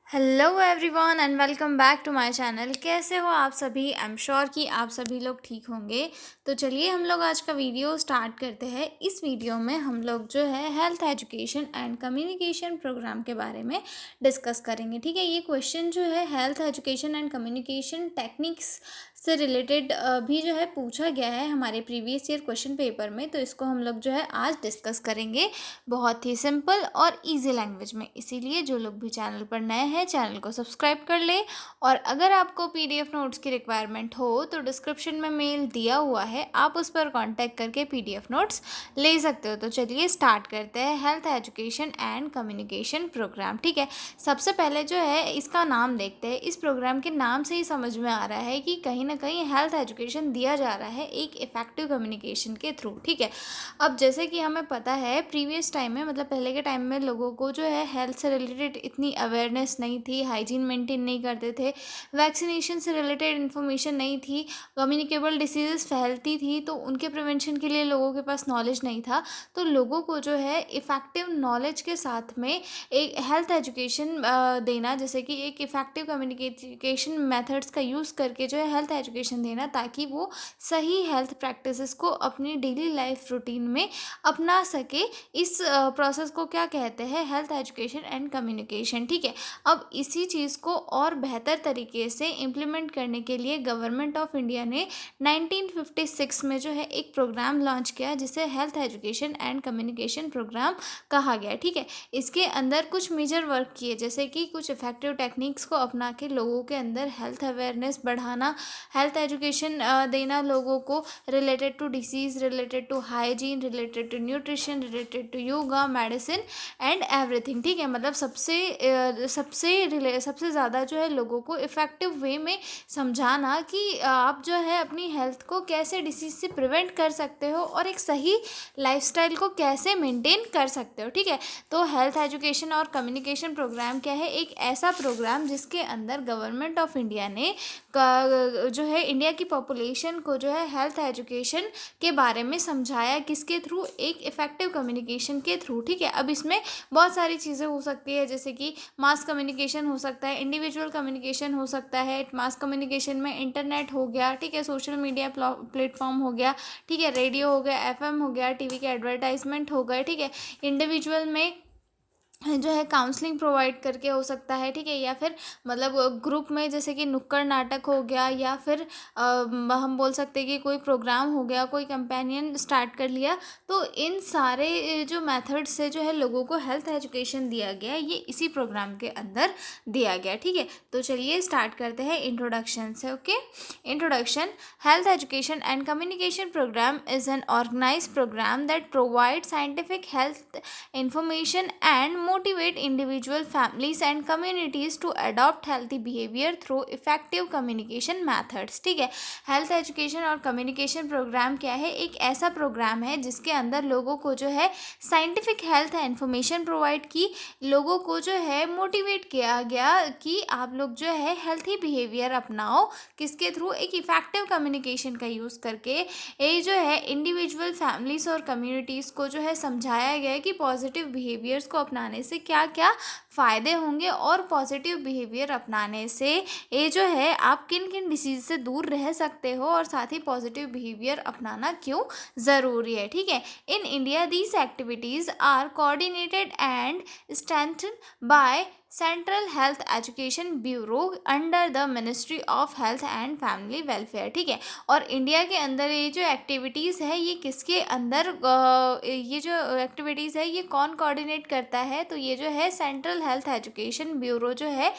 Hello everyone and welcome back to my channel. कैसे हो आप सभी? आई एम श्योर कि आप सभी लोग ठीक होंगे। तो चलिए हम लोग आज का वीडियो स्टार्ट करते हैं। इस वीडियो में हम लोग जो है health education and communication programme के बारे में डिस्कस करेंगे। ठीक है, ये क्वेश्चन जो है health education and communication techniques से रिलेटेड भी जो है पूछा गया है हमारे प्रीवियस ईयर क्वेश्चन पेपर में। तो इसको हम लोग जो है आज डिस्कस करेंगे बहुत ही सिंपल और इजी लैंग्वेज में। इसीलिए जो लोग भी चैनल पर नए हैं चैनल को सब्सक्राइब कर ले। और अगर आपको पीडीएफ नोट्स की रिक्वायरमेंट हो तो डिस्क्रिप्शन में मेल दिया हुआ है, आप उस पर कांटेक्ट करके पीडीएफ नोट्स ले सकते हो। तो चलिए स्टार्ट करते हैं health education and communication programme. ठीक है, सबसे पहले जो है इसका नाम देखते हैं। इस प्रोग्राम के नाम से ही समझ में आ रहा है कि कहीं ना कहीं हेल्थ एजुकेशन दिया जा रहा है एक इफेक्टिव कम्युनिकेशन के थ्रू। ठीक है, अब जैसे कि हमें पता है प्रीवियस टाइम में, मतलब पहले के टाइम में लोगों को जो है हेल्थ से रिलेटेड इतनी अवेयरनेस नहीं थी, हाइजीन मेंटेन नहीं करते थे, वैक्सीनेशन से रिलेटेड इन्फॉर्मेशन नहीं थी, कम्युनिकेबल डिसीजेस फैलती थी तो उनके प्रिवेंशन के लिए लोगों के पास नॉलेज नहीं था। तो लोगों को जो है इफ़ेक्टिव नॉलेज के साथ में एक हेल्थ एजुकेशन देना, जैसे कि एक इफ़ेक्टिव कम्युनिकेशन मेथड्स का यूज़ करके जो है हेल्थ एजुकेशन देना, ताकि वो सही हेल्थ प्रैक्टिसेस को अपनी डेली लाइफ रूटीन में अपना सके। इस प्रोसेस को क्या कहते हैं? Health education and communication. ठीक है, अब इसी चीज़ को और बेहतर तरीके से इम्प्लीमेंट करने के लिए गवर्नमेंट ऑफ इंडिया ने 1956 में जो है एक प्रोग्राम लॉन्च किया जिसे health education and communication programme कहा गया। ठीक है, इसके अंदर कुछ मेजर वर्क किए, जैसे कि कुछ इफेक्टिव टेक्निक्स को अपना के लोगों के अंदर हेल्थ अवेयरनेस बढ़ाना, हेल्थ एजुकेशन देना लोगों को related to disease, related to hygiene, related to nutrition, related to yoga, medicine and everything. ठीक है, मतलब सबसे ज़्यादा जो है लोगों को इफ़ेक्टिव वे में समझाना कि आप जो है अपनी हेल्थ को कैसे डिसीज़ से प्रिवेंट कर सकते हो और एक सही लाइफस्टाइल को कैसे मेंटेन कर सकते हो। ठीक है, तो हेल्थ एजुकेशन और कम्युनिकेशन प्रोग्राम क्या है? एक ऐसा प्रोग्राम जिसके अंदर गवर्नमेंट ऑफ इंडिया ने जो है इंडिया की पॉपुलेशन को जो है हेल्थ एजुकेशन के बारे में समझाया। किसके थ्रू? एक इफ़ेक्टिव कम्युनिकेशन के थ्रू। ठीक है, अब इसमें बहुत सारी चीज़ें हो सकती है, जैसे कि मास कम्युनिकेशन हो सकता है, इंडिविजुअल कम्युनिकेशन हो सकता है। मास कम्युनिकेशन में इंटरनेट हो गया, ठीक है, सोशल मीडिया प्लेटफॉर्म हो गया, ठीक है, रेडियो हो गया, एफएम हो गया, टीवी के एडवर्टाइजमेंट हो गए। ठीक है, इंडिविजुअल में जो है काउंसलिंग प्रोवाइड करके हो सकता है। ठीक है, या फिर मतलब ग्रुप में जैसे कि नुक्कड़ नाटक हो गया, या फिर हम बोल सकते हैं कि कोई प्रोग्राम हो गया, कोई कंपेनियन स्टार्ट कर लिया। तो इन सारे जो मेथड से जो है लोगों को हेल्थ एजुकेशन दिया गया, ये इसी प्रोग्राम के अंदर दिया गया। ठीक है, तो चलिए स्टार्ट करते हैं इंट्रोडक्शन से। Okay, introduction. Health education and communication programme is an organised programme that provide scientific health information and motivate individual families and communities to adopt healthy behavior through effective communication methods। ठीक है, health education और communication programme क्या है? एक ऐसा programme है जिसके अंदर लोगों को जो है साइंटिफिक हेल्थ इन्फॉर्मेशन प्रोवाइड की, लोगों को जो है मोटिवेट किया गया कि आप लोग जो है हेल्थी बिहेवियर अपनाओ। किसके थ्रू? एक इफेक्टिव कम्युनिकेशन का यूज़ करके। ये जो है इंडिविजुअल फैमिलीज और कम्युनिटीज़ को जो है समझाया गया है कि पॉजिटिव बिहेवियर्स को अपनाने से क्या क्या फ़ायदे होंगे, और पॉजिटिव बिहेवियर अपनाने से ये जो है आप किन किन डिसीज़ से दूर रह सकते हो, और साथ ही पॉजिटिव बिहेवियर अपनाना क्यों ज़रूरी है। ठीक है, in India these activities are coordinated and strengthened by central health education bureau under the ministry of health and family welfare. ठीक है, और इंडिया के अंदर ये जो एक्टिविटीज़ है ये किसके अंदर ये जो एक्टिविटीज़ है ये कौन कोऑर्डिनेट करता है? तो ये जो है सेंट्रल हेल्थ एजुकेशन ब्यूरो जो है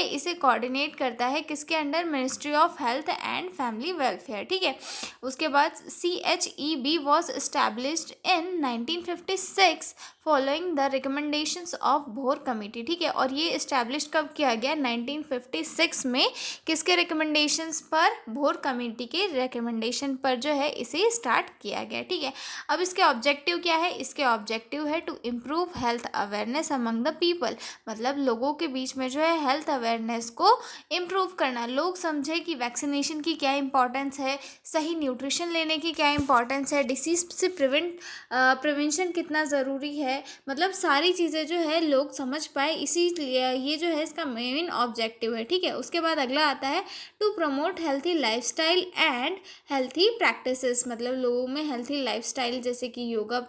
इसे कोऑर्डिनेट करता है। किसके under? Ministry of health and family welfare. ठीक है, उसके बाद CHEB was established in 1956 following the recommendations of भोर कमेटी। ठीक है, और ये इस्टेब्लिश कब किया गया? 1956 में। किसके रिकमेंडेशंस पर? भोर कमेटी के रिकमेंडेशन पर जो है इसे स्टार्ट किया गया। ठीक है, अब इसके ऑब्जेक्टिव क्या है? इसके ऑब्जेक्टिव है to improve health awareness among the people, मतलब लोगों के बीच में जो है हेल्थ अवेयरनेस को इम्प्रूव करना। लोग समझे कि वैक्सीनेशन की क्या इंपॉर्टेंस है, सही न्यूट्रिशन लेने की क्या इंपॉर्टेंस है, डिसीज से प्रिवेंशन कितना ज़रूरी है, है मतलब सारी चीज़ें जो है लोग समझ पाए, इसीलिए ये जो है इसका मेन ऑब्जेक्टिव है। ठीक है, उसके बाद अगला आता है to promote healthy lifestyle and healthy practices, मतलब लोगों में हेल्थी लाइफस्टाइल जैसे कि योगा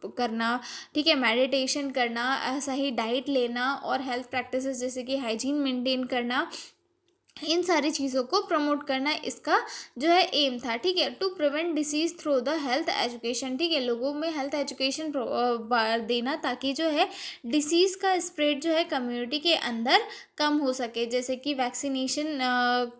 करना, ठीक है, मेडिटेशन करना, सही डाइट लेना और हेल्थ प्रैक्टिसेस जैसे कि हाइजीन मेंटेन करना, इन सारी चीज़ों को प्रमोट करना इसका जो है एम था। ठीक है, to prevent disease through the health education, ठीक है, लोगों में हेल्थ एजुकेशन देना ताकि जो है डिसीज़ का स्प्रेड जो है कम्युनिटी के अंदर कम हो सके, जैसे कि वैक्सीनेशन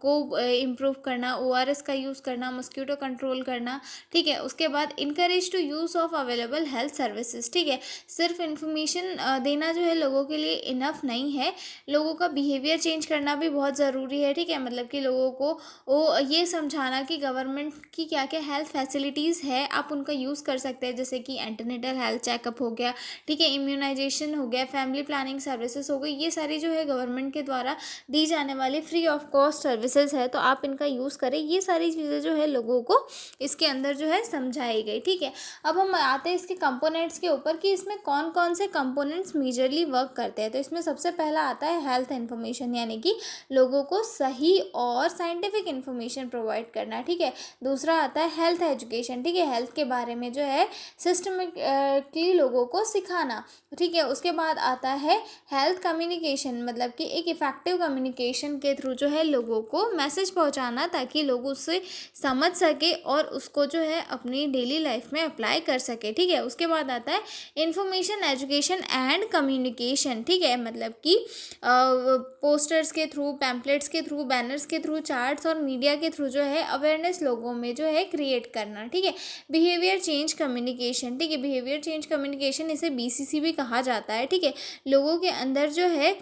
को इम्प्रूव करना, ओआरएस का यूज़ करना, मस्क्यूटो कंट्रोल करना। ठीक है, उसके बाद encourage to use of available health services. ठीक है, सिर्फ इंफॉर्मेशन देना जो है लोगों के लिए इनफ नहीं है, लोगों का बिहेवियर चेंज करना भी बहुत ज़रूरी है। ठीक है, मतलब कि लोगों को वो ये समझाना कि गवर्नमेंट की क्या क्या हेल्थ फैसिलिटीज़ है, आप उनका यूज़ कर सकते हैं, जैसे कि एंटीनेटल हेल्थ चेकअप हो गया, ठीक है, इम्यूनाइजेशन हो गया, फैमिली प्लानिंग सर्विसेज हो गई, ये सारी जो है गवर्नमेंट के द्वारा दी जाने वाली फ्री ऑफ कॉस्ट सर्विसेज है, तो आप इनका यूज़ करें। ये सारी चीज़ें जो है लोगों को इसके अंदर जो है समझाई गई। ठीक है, अब हम आते हैं इसके कंपोनेंट्स के ऊपर कि इसमें कौन कौन से कंपोनेंट्स मेजरली वर्क करते हैं। तो इसमें सबसे पहला आता है हेल्थ इन्फॉर्मेशन, यानी कि लोगों को सही और साइंटिफिक इन्फॉर्मेशन प्रोवाइड करना। ठीक है, दूसरा आता है हेल्थ एजुकेशन, ठीक है, हेल्थ के बारे में जो है सिस्टमिकली लोगों को सिखाना। ठीक है, उसके बाद आता है हेल्थ कम्युनिकेशन, मतलब कि एक इफ़ेक्टिव कम्युनिकेशन के थ्रू जो है लोगों को मैसेज पहुंचाना ताकि लोग उससे समझ सके और उसको जो है अपनी डेली लाइफ में अप्लाई कर सके। ठीक है, उसके बाद आता है इंफॉर्मेशन एजुकेशन एंड कम्युनिकेशन। ठीक है, मतलब कि पोस्टर्स के थ्रू, पैम्पलेट्स के थ्रू, बैनर्स के थ्रू, चार्ट्स और मीडिया के थ्रू जो है अवेयरनेस लोगों में जो है क्रिएट करना। ठीक है, बिहेवियर चेंज कम्युनिकेशन, ठीक है, बिहेवियर चेंज कम्युनिकेशन इसे बीसीसी भी कहा जाता है। ठीक है, लोगों के अंदर जो है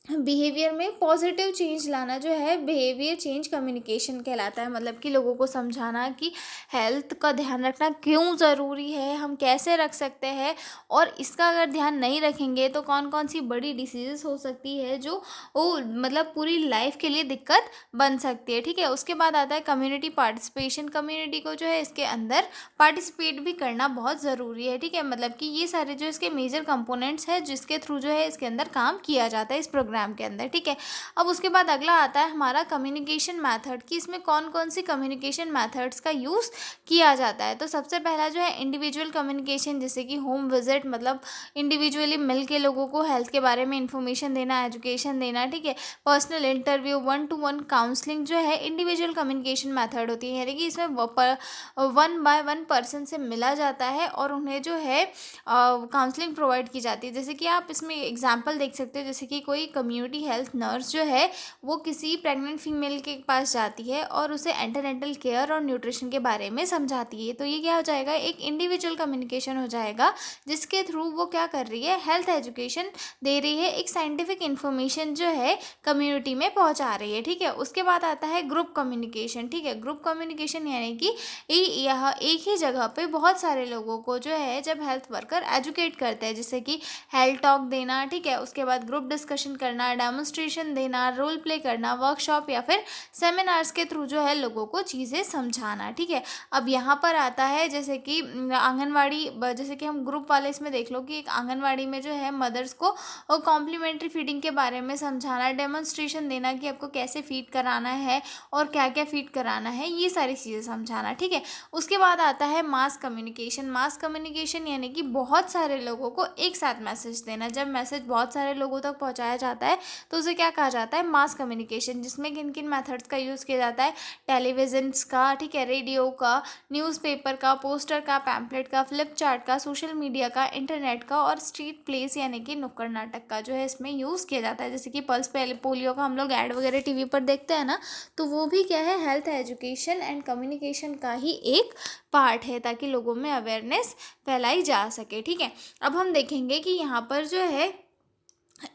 बिहेवियर में पॉजिटिव चेंज लाना जो है बिहेवियर चेंज कम्युनिकेशन कहलाता है, मतलब कि लोगों को समझाना कि हेल्थ का ध्यान रखना क्यों ज़रूरी है, हम कैसे रख सकते हैं, और इसका अगर ध्यान नहीं रखेंगे तो कौन कौन सी बड़ी डिसीज़ हो सकती है जो वो मतलब पूरी लाइफ के लिए दिक्कत बन सकती है। ठीक है, उसके बाद आता है कम्युनिटी पार्टिसिपेशन, कम्युनिटी को जो है इसके अंदर पार्टिसिपेट भी करना बहुत ज़रूरी है। ठीक है, मतलब कि ये सारे जो इसके मेजर कंपोनेंट्स हैं जिसके थ्रू जो है इसके अंदर काम किया जाता है इस प्रोग्राम के अंदर। ठीक है, अब उसके बाद अगला आता है हमारा कम्युनिकेशन मेथड, कि इसमें कौन कौन सी कम्युनिकेशन मेथड्स का यूज़ किया जाता है। तो सबसे पहला जो है इंडिविजुअल कम्युनिकेशन, जैसे कि होम विजिट, मतलब इंडिविजुअली मिल के लोगों को हेल्थ के बारे में इंफॉर्मेशन देना, एजुकेशन देना। ठीक है, पर्सनल इंटरव्यू, 1-to-1 काउंसलिंग जो है इंडिविजुअल कम्युनिकेशन मेथड होती है, यानी कि इसमें 1 by 1 पर्सन से मिला जाता है और उन्हें जो है काउंसलिंग प्रोवाइड की जाती है। जैसे कि आप इसमें एग्जाम्पल देख सकते हो, जैसे कि कोई कम्युनिटी हेल्थ नर्स जो है वो किसी प्रेग्नेंट फीमेल के पास जाती है और उसे एंटीनेटल केयर और न्यूट्रिशन के बारे में समझाती है। तो ये क्या हो जाएगा, एक इंडिविजुअल कम्युनिकेशन हो जाएगा जिसके थ्रू वो क्या कर रही है, हेल्थ एजुकेशन दे रही है, एक साइंटिफिक इन्फॉर्मेशन जो है कम्युनिटी में पहुंचा रही है। ठीक है, उसके बाद आता है ग्रुप कम्युनिकेशन। ठीक है, ग्रुप कम्युनिकेशन यानी कि यह एक ही जगह पे बहुत सारे लोगों को जो है जब हेल्थ वर्कर एजुकेट करते हैं, जैसे कि हेल्थ टॉक देना। ठीक है, उसके बाद ग्रुप डिस्कशन करना, डेमोन्स्ट्रेशन देना, रोल प्ले करना, वर्कशॉप या फिर सेमिनार्स के थ्रू जो है लोगों को चीज़ें समझाना। ठीक है, अब यहाँ पर आता है जैसे कि आंगनवाड़ी, जैसे कि हम ग्रुप वाले इसमें देख लो कि एक आंगनवाड़ी में जो है मदर्स को कॉम्प्लीमेंट्री फीडिंग के बारे में समझाना, डेमोन्स्ट्रेशन देना कि आपको कैसे फीड कराना है और क्या क्या फीड कराना है, ये सारी चीज़ें समझाना। ठीक है, उसके बाद आता है मास कम्युनिकेशन। मास कम्युनिकेशन यानी कि बहुत सारे लोगों को एक साथ मैसेज देना। जब मैसेज बहुत सारे लोगों तक पहुंचाया जाता है तो उसे क्या कहा जाता है, मास कम्युनिकेशन, जिसमें किन किन मेथड्स का यूज़ किया जाता है, टेलीविजन्स का, ठीक है, रेडियो का, न्यूज़पेपर का, पोस्टर का, पैम्पलेट का, फ्लिप चार्ट का, सोशल मीडिया का, इंटरनेट का और स्ट्रीट प्लेस यानी कि नुक्कड़ नाटक का जो है इसमें यूज़ किया जाता है। जैसे कि पल्स पोलियो का हम लोग ऐड वगैरह टीवी पर देखते हैं ना, तो वो भी क्या है, हेल्थ एजुकेशन एंड कम्युनिकेशन का ही एक पार्ट है ताकि लोगों में अवेयरनेस फैलाई जा सके। ठीक है, अब हम देखेंगे कि यहाँ पर जो है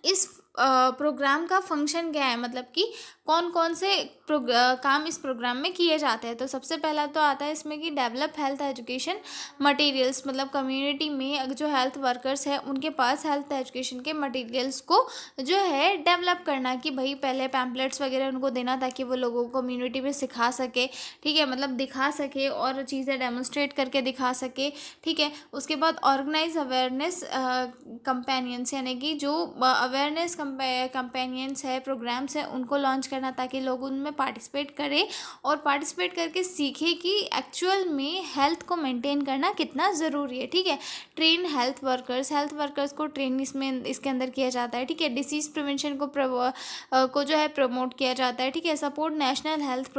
इस प्रोग्राम का फंक्शन क्या है, मतलब कि कौन कौन से काम इस प्रोग्राम में किए जाते हैं। तो सबसे पहला तो आता है इसमें कि डेवलप हेल्थ एजुकेशन मटेरियल्स, मतलब कम्युनिटी में जो हेल्थ वर्कर्स है उनके पास हेल्थ एजुकेशन के मटेरियल्स को जो है डेवलप करना, कि भाई पहले पैम्पलेट्स वगैरह उनको देना ताकि वो लोगों को कम्युनिटी में सिखा सके, ठीक है, मतलब दिखा सके और चीज़ें डेमोन्स्ट्रेट करके दिखा सके, ठीक है। उसके बाद ऑर्गेनाइज अवेयरनेस कंपेनियंस, यानी कि जो अवेयरनेस कंपेनियंस है, प्रोग्राम्स है, उनको लॉन्च करना ताकि लोग उनमें पार्टिसिपेट करें और पार्टिसिपेट करके सीखें कि एक्चुअल में हेल्थ को मेंटेन करना कितना ज़रूरी है, ठीक है। ट्रेन हेल्थ वर्कर्स को ट्रेन इसके अंदर किया जाता है, ठीक है। डिसीज़ प्रिवेंशन को जो है प्रमोट किया जाता है, ठीक है। सपोर्ट नेशनल हेल्थ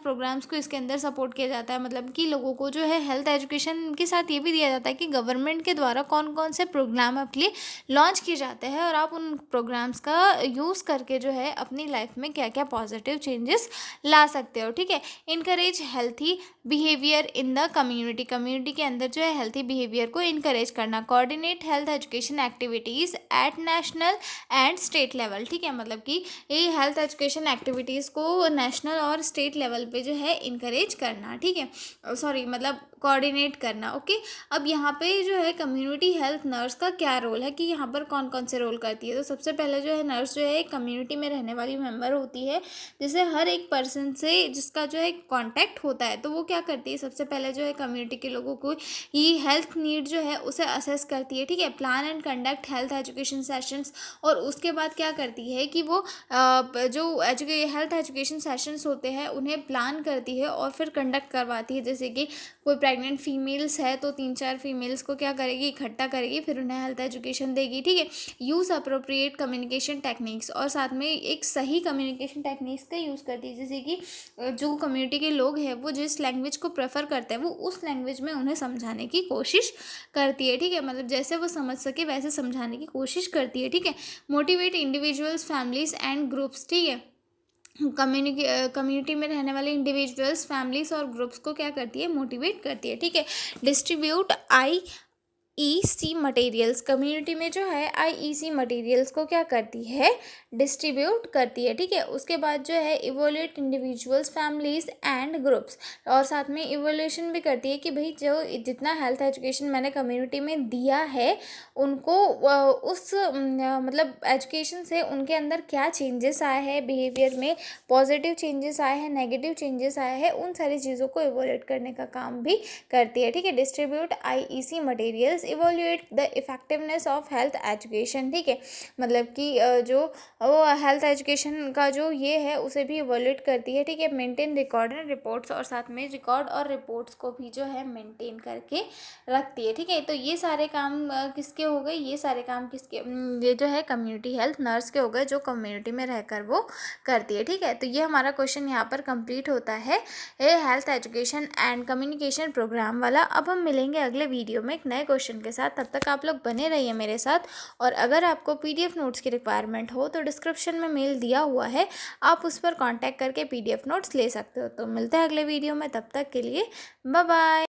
प्रोग्राम्स को इसके अंदर सपोर्ट किया जाता है, मतलब कि लोगों को जो है हेल्थ एजुकेशन के साथ ये भी दिया जाता है कि गवर्नमेंट के द्वारा कौन कौन से प्रोग्राम आपके लिए लॉन्च किए जाते हैं और आप उन प्रोग्राम्स का यूज़ करके जो है अपनी लाइफ में क्या क्या पॉजिटिव चेंजेस ला सकते हो, ठीक है। Encourage healthy behaviour in the community के अंदर जो है हेल्थी बिहेवियर को इनकरेज करना। Coordinate health education activities at national and state level, ठीक है, मतलब कि ये हेल्थ एजुकेशन एक्टिविटीज़ को नेशनल और स्टेट लेवल पे जो है इनकरेज करना, ठीक है, सॉरी मतलब कोऑर्डिनेट करना। ओके, अब यहाँ पे जो है कम्युनिटी हेल्थ नर्स का क्या रोल है, कि यहाँ पर कौन कौन से रोल करती है। तो सबसे पहले जो है नर्स जो है कम्युनिटी में रहने वाली मेंबर होती है, जैसे हर एक पर्सन से जिसका जो है कांटेक्ट होता है, तो वो क्या करती है, सबसे पहले जो है कम्युनिटी के लोगों को ये हेल्थ नीड जो है उसे असेस करती है, ठीक है, plan and conduct health education sessions. और उसके बाद क्या करती है कि वो जो हेल्थ एजुकेशन सेशंस होते हैं उन्हें प्लान करती है और फिर कंडक्ट करवाती है। जैसे कि कोई प्रेग्नेंट फीमेल्स है तो 3-4 फीमेल्स को क्या करेगी, इकट्ठा करेगी, फिर उन्हें हेल्थ एजुकेशन देगी, ठीक है। यूज़ अप्रोप्रिएट कम्युनिकेशन टेक्निक्स, और साथ में एक सही कम्युनिकेशन टेक्निक्स का यूज़ करती है। जैसे कि जो कम्युनिटी के लोग हैं वो जिस लैंग्वेज को प्रेफर करते हैं वो उस लैंग्वेज में उन्हें समझाने की कोशिश करती है, ठीक है, मतलब जैसे वो समझ सके वैसे समझाने की कोशिश करती है, ठीक है। Motivate individuals, families and groups, ठीक है, कम्युनिटी में रहने वाले इंडिविजुअल्स, फैमिलीज और ग्रुप्स को क्या करती है, मोटिवेट करती है, ठीक है। डिस्ट्रीब्यूट IEC मटेरियल्स, कम्युनिटी में जो है IEC मटेरियल्स को क्या करती है, डिस्ट्रीब्यूट करती है, ठीक है। उसके बाद जो है evolute individuals, families and groups, और साथ में इवोल्यूशन भी करती है कि भाई जो जितना हेल्थ एजुकेशन मैंने कम्युनिटी में दिया है उनको उस मतलब एजुकेशन से उनके अंदर क्या चेंजेस आए हैं, बिहेवियर में पॉजिटिव चेंजेस आए हैं, नेगेटिव चेंजेस आए हैं, उन सारी चीज़ों को इवोल्यूट करने का काम भी करती है, ठीक है। Distribute IEC materials, evolute the effectiveness of health education, ठीक है, मतलब कि जो वो हेल्थ एजुकेशन का जो ये है उसे भी इवोल्यूट करती है, ठीक है। मेंटेन रिकॉर्ड एंड रिपोर्ट्स, और साथ में रिकॉर्ड और रिपोर्ट्स को भी जो है मेंटेन करके रखती है, ठीक है। तो ये सारे काम किसके हो गए, ये सारे काम किसके, ये जो है कम्युनिटी हेल्थ नर्स के हो गए जो कम्युनिटी में रहकर वो करती है, ठीक है। तो ये हमारा क्वेश्चन यहाँ पर कंप्लीट होता है health education and communication programme वाला। अब हम मिलेंगे अगले वीडियो में एक नए क्वेश्चन के साथ, तब तक आप लोग बने रहिए मेरे साथ। और अगर आपको PDF नोट्स की रिक्वायरमेंट हो तो डिस्क्रिप्शन में मेल दिया हुआ है, आप उस पर कॉन्टैक्ट करके PDF नोट्स ले सकते हो। तो मिलते हैं अगले वीडियो में, तब तक के लिए बाय बाय।